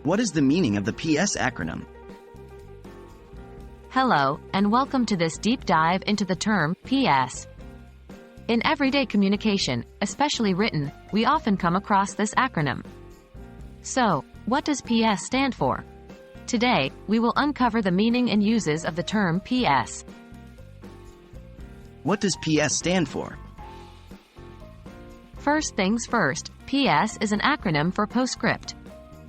What is the meaning of the PS acronym? Hello, and welcome to this deep dive into the term PS. In everyday communication, especially written, we often come across this acronym. So, what does PS stand for? Today, we will uncover the meaning and uses of the term PS. What does PS stand for? First things first, PS is an acronym for postscript.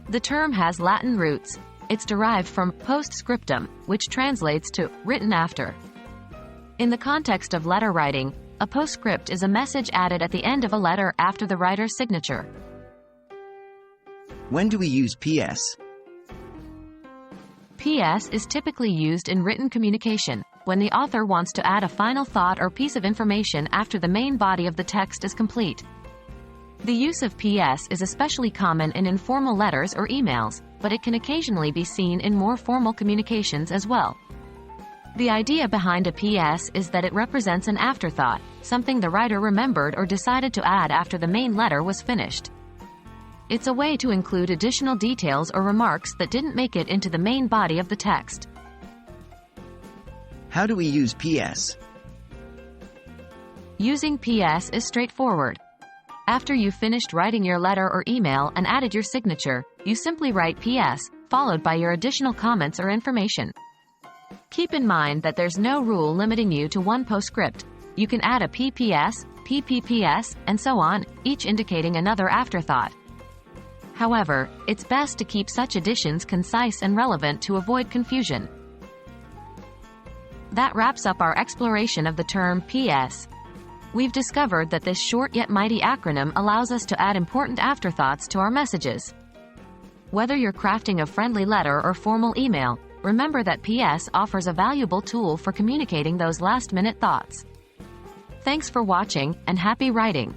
The term has Latin roots. It's derived from postscriptum, which translates to written after. In the context of letter writing, a postscript is a message added at the end of a letter after the writer's signature. When do we use PS? PS is typically used in written communication, when the author wants to add a final thought or piece of information after the main body of the text is complete. The use of PS is especially common in informal letters or emails, but it can occasionally be seen in more formal communications as well. The idea behind a PS is that it represents an afterthought, something the writer remembered or decided to add after the main letter was finished. It's a way to include additional details or remarks that didn't make it into the main body of the text. How do we use PS? Using PS is straightforward. After you've finished writing your letter or email and added your signature, you simply write PS, followed by your additional comments or information. Keep in mind that there's no rule limiting you to one postscript. You can add a PPS, PPPS, and so on, each indicating another afterthought. However, it's best to keep such additions concise and relevant to avoid confusion. That wraps up our exploration of the term PS. We've discovered that this short yet mighty acronym allows us to add important afterthoughts to our messages. Whether you're crafting a friendly letter or formal email, remember that PS offers a valuable tool for communicating those last-minute thoughts. Thanks for watching, and happy writing!